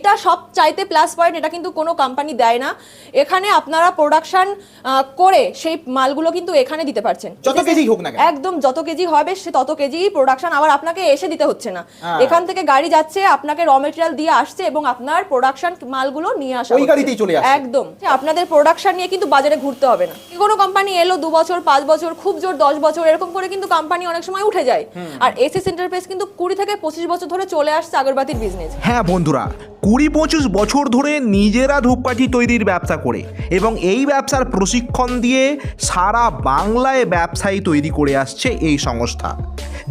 এটা সব চাইতে প্লাস পয়েন্ট, এটা কিন্তু কোনো কোম্পানি দেয় না। এখানে আপনারা প্রোডাকশন করে সেই মালগুলো কিন্তু এখানে দিতে পারছেন, যত কেজি হোক না কেন, একদম যত কেজি হবে সে তত কেজি প্রোডাকশন, আবার আপনাকে এসে দিতে হচ্ছে না। এখান থেকে গাড়ি যাচ্ছে, আপনাকে র মেটেরিয়াল দিয়ে আসছে এবং আপনার প্রোডাকশন মালগুলো নিয়ে আসা ওই গাড়িতেই চলে আসে। একদম আপনাদের প্রোডাকশন নিয়ে কিন্তু বাজারে ঘুরতে হবে না। কোনো কোম্পানি এলো 2 বছর 5 বছর, খুব জোর 10 বছর, এরকম করে কিন্তু কোম্পানি অনেক সময় উঠে যায়। আর এসএস এন্টারপ্রাইজ কিন্তু 20 থেকে 25 বছর ধরে চলে আসছে আগরবাতির বিজনেস। হ্যাঁ বন্ধুরা, 20-25 বছর ধরে নিজেরা ধূপকাঠি তৈরির ব্যবসা করে এবং এই ব্যবসার প্রশিক্ষণ দিয়ে সারা বাংলায় ব্যবসায়ী তৈরি করে আসছে এই সংস্থা।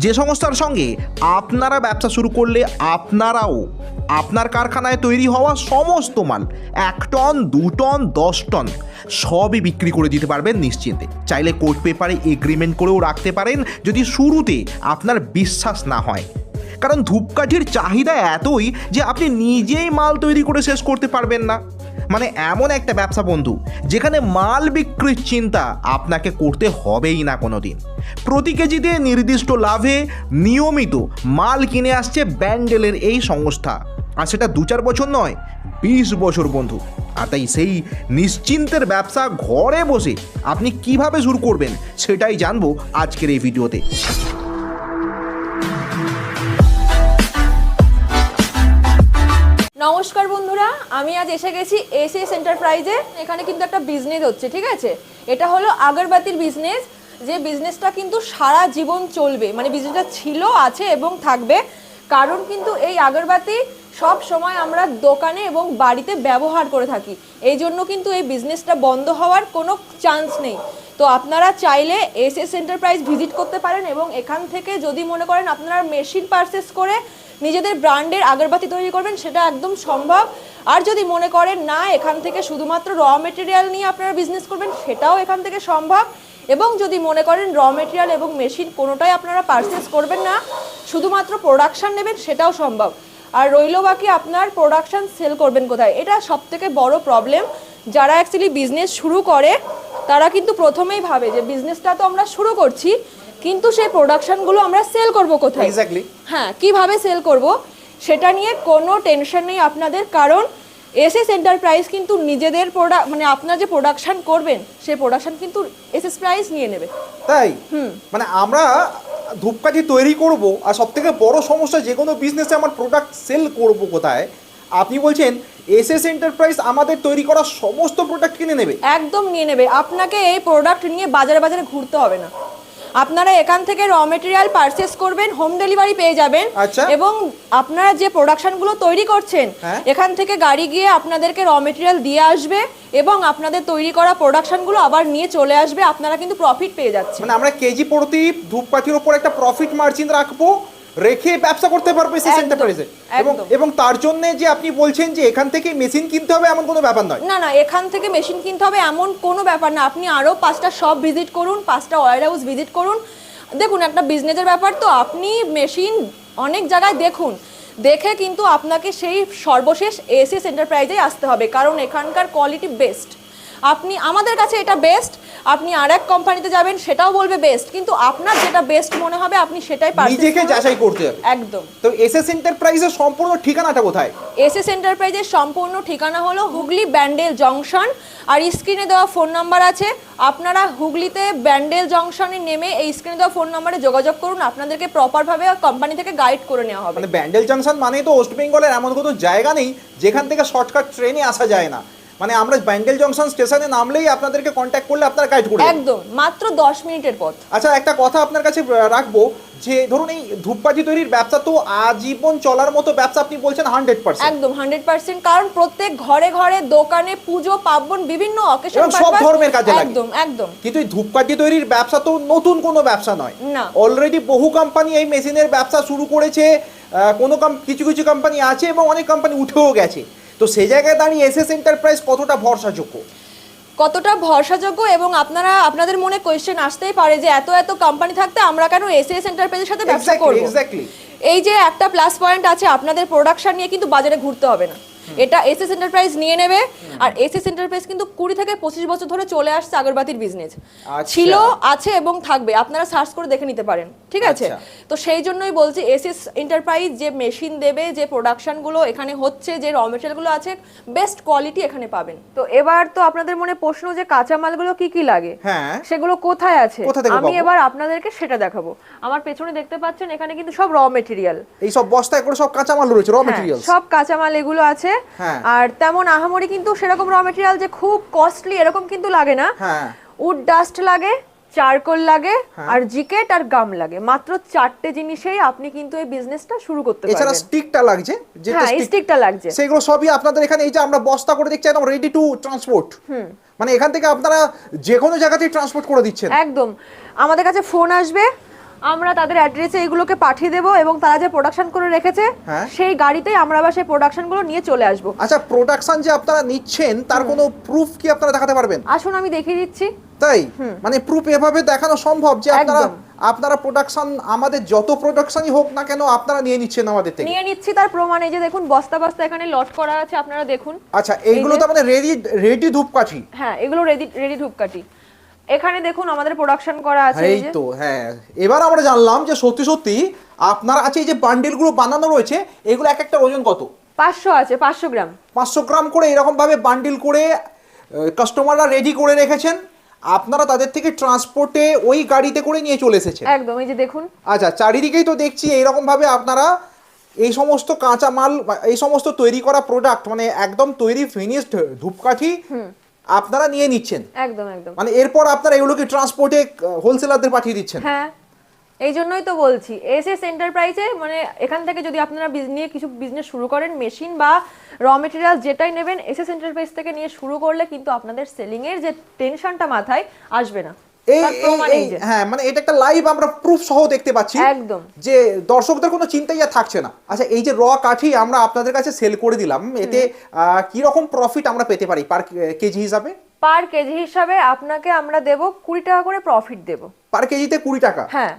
যে সংস্থার সঙ্গে আপনারা ব্যবসা শুরু করলে আপনারাও আপনার কারখানায় তৈরি হওয়া সমস্ত মাল 1 টন 2 টন 10 টন সবই বিক্রি করে দিতে পারবেন নিশ্চিন্তে। চাইলে কোর্ট পেপারে এগ্রিমেন্ট করেও রাখতে পারেন যদি শুরুতে আপনার বিশ্বাস না হয়। কারণ ধূপকাঠির চাহিদা এতই যে আপনি নিজেই মাল তৈরি করে শেষ করতে পারবেন না। মানে এমন একটা ব্যবসা বন্ধু যেখানে মাল বিক্রির চিন্তা আপনাকে করতে হবেই না কোনো দিন। প্রতি কেজিতে নির্দিষ্ট লাভে নিয়মিত মাল কিনে আসছে ব্যান্ডেলের এই সংস্থা, আর সেটা 2-4 বছর নয়, 20 বছর বন্ধু। আর তাই সেই নিশ্চিন্তের ব্যবসা ঘরে বসে আপনি কিভাবে শুরু করবেন সেটাই জানবো আজকের এই ভিডিওতে। নমস্কার বন্ধুরা, আমি আজ এসে গেছি এসএস এন্টারপ্রাইজে। এখানে কিন্তু একটা বিজনেস হচ্ছে, ঠিক আছে? এটা হলো আগরবাতির বিজনেস, যে বিজনেসটা কিন্তু সারা জীবন চলবে। মানে বিজনেসটা ছিল, আছে এবং থাকবে। কারণ কিন্তু এই আগরবাতি সব সময় আমরা দোকানে এবং বাড়িতে ব্যবহার করে থাকি, এই জন্য কিন্তু এই বিজনেসটা বন্ধ হওয়ার কোনো চান্স নেই। তো আপনারা চাইলে এসএস এন্টারপ্রাইজ ভিজিট করতে পারেন এবং এখান থেকে যদি মনে করেন আপনারা মেশিন পারচেস করে নিজেদের ব্র্যান্ডের আগরবাতি তৈরি করবেন, সেটা একদম সম্ভব। আর যদি মনে করেন না এখান থেকে শুধুমাত্র র মেটেরিয়াল নিয়ে আপনারা বিজনেস করবেন, সেটাও এখান থেকে সম্ভব। এবং যদি মনে করেন র মেটেরিয়াল এবং মেশিন কোনোটাই আপনারা পারচেস করবেন না, শুধুমাত্র প্রোডাকশান নেবেন, সেটাও সম্ভব। আর রইল বাকি আপনার প্রোডাকশান সেল করবেন কোথায়, এটা সবথেকে বড় প্রবলেম। যারা অ্যাকচুয়ালি বিজনেস শুরু করে তারা কিন্তু প্রথমেই ভাবে যে বিজনেসটা তো আমরা শুরু করছি, কিন্তু সেই প্রোডাকশনগুলো আমরা সেল করব কোথায়, এক্স্যাক্টলি, হ্যাঁ কিভাবে সেল করব সেটা নিয়ে কোনো টেনশন নেই আপনাদের। কারণ এসএস এন্টারপ্রাইজ কিন্তু নিজেদের প্রোডাক্ট, মানে আপনারা যে প্রোডাকশন করবেন সেই প্রোডাকশন কিন্তু এসএস প্রাইজ নিয়ে নেবে। তাই মানে আমরা ধূপকাঠি তৈরি করব, আর সবথেকে বড় সমস্যা যে কোনো বিজনেসে আমার প্রোডাক্ট সেল করব কোথায়, আপনি বলছেন এসএস এন্টারপ্রাইজ আমাদের তৈরি করা সমস্ত প্রোডাক্ট কিনে নেবে। একদম নিয়ে নেবে, আপনাকে এই প্রোডাক্ট নিয়ে বাজারে বাজারে ঘুরতে হবে না। আপনারা এখান থেকে র মেটেরিয়াল পারচেস করবেন, হোম ডেলিভারি পেয়ে যাবেন। আচ্ছা। এবং আপনারা যে প্রোডাকশনগুলো তৈরি করছেন এখান থেকে গাড়ি গিয়ে আপনাদেরকে র মেটেরিয়াল দিয়ে আসবে এবং আপনাদের তৈরি করা প্রোডাকশনগুলো আবার নিয়ে চলে আসবে। আপনারা কিন্তু প্রফিট পেয়ে যাচ্ছেন। মানে আমরা কেজি প্রতি ধূপকাঠির উপর একটা প্রফিট মার্জিন রাখবো, রেখে ব্যবসা করতে পারবে এসএস এন্টারপ্রাইজে। এবং তার জন্য যে আপনি বলছেন যে এখান থেকে মেশিন কিনতে হবে এমন কোনো ব্যাপার নয়। না না, এখান থেকে মেশিন কিনতে হবে এমন কোনো ব্যাপার না। আপনি আরও 5টা শপ ভিজিট করুন, 5টা ওয়্যার হাউস ভিজিট করুন। দেখুন, একটা বিজনেসের ব্যাপার তো, আপনি মেশিন অনেক জায়গায় দেখুন, দেখে কিন্তু আপনাকে সেই সর্বশেষ এসএস এন্টারপ্রাইজে আসতে হবে, কারণ এখানকার কোয়ালিটি বেস্ট। আপনি আমাদের কাছে এটা বেস্ট, আপনি আর এক কোম্পানিতে যাবেন সেটাও বলবে বেস্ট, কিন্তু আপনার যেটা বেস্ট মনে হবে আপনি সেটাই পারচেজ করুন। নিজেকে যাচাই করতে হবে একদম। তো এসএস এন্টারপ্রাইজের সম্পূর্ণ ঠিকানাটা কোথায়? এসএস এন্টারপ্রাইজের সম্পূর্ণ ঠিকানা হলো হুগলি ব্যান্ডেল জংশন, আর স্ক্রিনে দেওয়া ফোন নাম্বার আছে। আপনারা হুগলিতে ব্যান্ডেল জংশনে নেমে এই স্ক্রিনে দেওয়া ফোন নাম্বারে যোগাযোগ করুন, আপনাদেরকে প্রপারভাবে কোম্পানি থেকে গাইড করে নেওয়া হবে। মানে ব্যান্ডেল জংশন মানে তো ওয়েস্ট বেঙ্গলের এমন কোনো জায়গা নেই যেখান থেকে শর্টকাট ট্রেনে আসা যায় না। মানে আমরা ব্যান্ডেল জংশন স্টেশনে নামলেই আপনাদেরকে কন্ট্যাক্ট করলে আপনারা গাইড করবেন। একদম, মাত্র 10 মিনিটের পথ। আচ্ছা, একটা কথা আপনার কাছে রাখবো, যে ধরুন এই ধূপকাঠি তৈরির ব্যবসা তো আজীবন চলার মতো ব্যবসা, আপনি বলছেন 100%। একদম 100%, কারণ প্রত্যেক ঘরে ঘরে দোকানে পুজো পার্বণ বিভিন্ন অকেশন সব ধর্মের কাজে লাগে। একদম একদম। কিন্তু এই ধূপকাঠি তৈরির ব্যবসা তো নতুন কোনো ব্যবসা নয় না, অলরেডি বহু কোম্পানি এই মেশিনের ব্যবসা শুরু করেছে। কোনো কিছু কিছু কোম্পানি আছে এবং অনেক কোম্পানি উঠেও গেছে। তো সেই জায়গায় দাঁড়িয়ে এসএস এন্টারপ্রাইজ কতটা ভরসাযোগ্য? এবং আপনাদের মনে কোয়েশ্চেন আসতেই পারে যে এত এত কোম্পানি থাকতে আমরা কেন এসএস এন্টারপ্রাইজের সাথে ব্যবসা করব? এক্স্যাক্টলি। এই যে একটা প্লাস পয়েন্ট আছে, আপনাদের প্রোডাকশন নিয়ে কিন্তু বাজারে ঘুরতে হবে না। এটা এসএস এন্টারপ্রাইজ নিয়ে নেবে। আর এসএস এন্টারপ্রাইজ কিন্তু 20 থেকে 25 বছর ধরে চলে আসছে আগরবাতির বিজনেস, আচ্ছা। ছিল, আছে এবং থাকবে, আপনারা সার্চ করে দেখে নিতে পারেন, ঠিক আছে? আচ্ছা। তো সেই জন্যই বলছি এসএস এন্টারপ্রাইজ যে মেশিন দেবে, যে প্রোডাকশনগুলো এখানে হচ্ছে, যে র মেটেরিয়ালগুলো আছে, বেস্ট কোয়ালিটি এখানে পাবেন। তো এবার তো আপনাদের মনে প্রশ্ন যে কাঁচামালগুলো কি কি লাগে, হ্যাঁ, সেগুলো কোথায় আছে, কোথা থেকে আমি পাবো? এবার আপনাদেরকে সেটা দেখাবো। আমার পেছনে দেখতে পাচ্ছেন এখানে কিন্তু সব র মেটেরিয়াল, এই সব বস্তায় করে সব কাঁচামাল রয়েছে, র মেটেরিয়ালস। সব কাঁচামাল এগুলো আছে। হ্যাঁ। আর তেমন আহামরি কিন্তু সেরকম র মেটেরিয়াল যে খুব কস্টলি এরকম কিন্তু লাগে না। হ্যাঁ, উড ডাস্ট লাগে, চারকোল লাগে, আর জিকেট আর গাম লাগে। মাত্র 4টে জিনিসেই আপনি কিন্তু এই বিজনেসটা শুরু করতে এছাড়া পারবেন। স্টিকটা লাগছে, যেটা হ্যাঁ, এই stick, স্টিকটা লাগছে। সেগুলো সবই আপনাদের এখানে, এই যে আমরা বস্তা করে দেখছি একদম রেডি টু ট্রান্সপোর্ট, মানে এখান থেকে আপনারা যে কোনো জায়গাতেই ট্রান্সপোর্ট করে দিচ্ছেন। একদম, আমাদের কাছে ফোন আসবে, আমরা তাদের অ্যাড্রেসে এগুলোকে পাঠিয়ে দেবো এবং তারা যে প্রোডাকশন করে রেখেছে হ্যাঁ। সেই গাড়িতেই আমরা আবার সেই প্রোডাকশনগুলো নিয়ে চলে আসবো। আচ্ছা, প্রোডাকশন যে আপনারা নিচ্ছেন তার কোনো প্রুফ কি আপনারা দেখাতে পারবেন? আসুন আমি দেখিয়ে দিচ্ছি। তাই মানে প্রুফ এভাবে দেখানো সম্ভব যে আপনারা একদম। আপনারা প্রোডাকশন, আমাদের যত প্রোডাকশনই হোক না কেন আপনারা নিয়ে নিচ্ছেন আমাদের থেকে? নিয়ে নিচ্ছি, তার প্রমাণ এই যে দেখুন বস্তা বস্তা এখানে লট করা আছে, আপনারা দেখুন। আচ্ছা, এইগুলো তো মানে রেডি রেডি ধূপকাঠি? হ্যাঁ, এগুলো রেডি রেডি ধূপকাঠি। এখানে দেখুন আমাদের প্রোডাকশন করা আছে এই এই যে। তো, হ্যাঁ, এবার আমরা জানলাম যে সত্যি সত্যি আপনার আছে এই যে বান্ডিলগুলো বানানো রয়েছে, এগুলো এক একটা ওজন কত? 500 আছে, 500 গ্রাম। 500 গ্রাম করে এরকম ভাবে বান্ডিল করে কাস্টমাররা রেডি করে রেখেছেন, আপনারা তাদের থেকে ট্রান্সপোর্টে ওই গাড়িতে করে নিয়ে চলে এসেছেন। একদম, এই যে দেখুন। আচ্ছা, চারিদিকেই তো দেখছি এইরকম ভাবে আপনারা এই সমস্ত কাঁচা মাল, এই সমস্ত তৈরি করা প্রোডাক্ট, মানে একদম তৈরি ফিনিশড ধূপকাঠি আপনারা নিয়ে নিচ্ছেন। একদম একদম। মানে এরপর আপনারা এগুলোকে ট্রান্সপোর্টে হোলসেলারদের পাঠিয়ে দিচ্ছেন। হ্যাঁ, এই জন্যই তো বলছি এসএস এন্টারপ্রাইজে, মানে এখান থেকে যদি আপনারা নিয়ে কিছু বিজনেস শুরু করেন, মেশিন বা র মেটেরিয়াল যেটাই নেবেন, এসএস এন্টারপ্রাইজ থেকে নিয়ে শুরু করলে কিন্তু আপনাদের সেলিং এর যে টেনশনটা মাথায় আসবে না। তার প্রমাণ এই যে। হ্যাঁ, মানে এটা একটা লাইভ আমরা প্রুফ সহ দেখতে পাচ্ছি একদম। যে দর্শকদের কোনো চিন্তাই আর থাকছে না। আচ্ছা, এই যে র কাঠি আমরা আপনাদের কাছে সেল করে দিলাম, এতে কি রকম প্রফিট আমরা পেতে পারি পার কেজি হিসাবে? পার কেজি হিসাবে আপনাকে আমরা দেব 20 টাকা করে প্রফিট দেব। পার কেজিতে 20 টাকা? হ্যাঁ,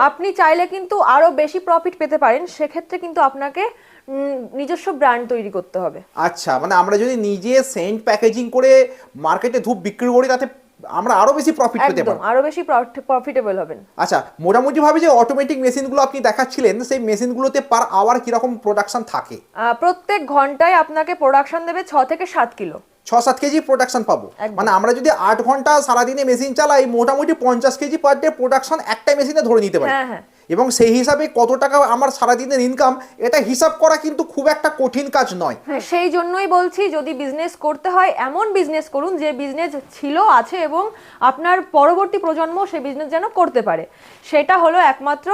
আপনি চাইলে কিন্তু আরো বেশি প্রফিট পেতে পারেন, সেক্ষেত্রে কিন্তু আপনাকে নিজস্ব ব্র্যান্ড তৈরি করতে হবে। আচ্ছা, মানে আমরা যদি নিজে সেন্ট প্যাকেজিং করে মার্কেটে ধূপ বিক্রি করি, তাতে আমরা আরো বেশি প্রফিট পেতে একদম, পারি। আরো বেশি প্রফিটেবল হবেন। আচ্ছা, মোটামুটি ভাবে যে অটোমেটিক মেশিনগুলো আপনি দেখাচ্ছিলেন, সেই মেশিনগুলোতে পার আওয়ার কিরকম প্রোডাকশন থাকে? প্রত্যেক ঘন্টায় আপনাকে প্রোডাকশন দেবে 6 থেকে 7 কিলো। 6-7 কেজি প্রোডাকশন পাবো। একদম। মানে আমরা যদি 8 ঘন্টা সারাদিনে মেশিন চালাই, মোটামুটি 50 কেজি পার ডে প্রোডাকশন একটা মেশিনে ধরে নিতে পারি। হ্যাঁ হ্যাঁ। এবং সেই হিসাবে কত টাকা আমার সারাদিনের ইনকাম, এটা হিসাব করা কিন্তু খুব একটা কঠিন কাজ নয়। সেই জন্যই বলছি যদি বিজনেস করতে হয় এমন বিজনেস করুন যে বিজনেস ছিল, আছে এবং আপনার পরবর্তী প্রজন্ম সেই বিজনেস যেন করতে পারে। সেটা হলো একমাত্র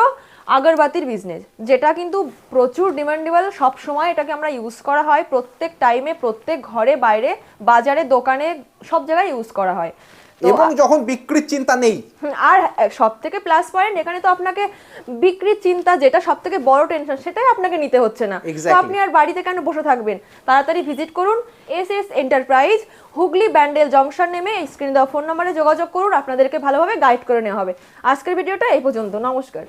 আগরবাতির বিজনেস, যেটা কিন্তু প্রচুর ডিমান্ডেবল। সব সময় এটাকে আমরা ইউজ করা হয়, প্রত্যেক টাইমে, প্রত্যেক ঘরে বাইরে, বাজারে, দোকানে, সব জায়গায় ইউজ করা হয়। এবং যখন বিক্রির চিন্তা নেই। আর সব থেকে প্লাস পয়েন্ট, এখানে তো আপনাকে বিক্রির চিন্তা, যেটা সব থেকে বড় টেনশন, সেটাই আপনাকে নিতে হচ্ছে না। তো আপনি আর বাড়িতে কেন বসে থাকবেন? তাড়াতাড়ি ভিজিট করুন SS enterprise, Hooghly Bandel junction নেমে স্ক্রিনে দেওয়া ফোন নম্বরে যোগাযোগ করুন, আপনাদেরকে ভালোভাবে গাইড করে নেওয়া হবে। আজকের ভিডিওটা এই পর্যন্ত, নমস্কার।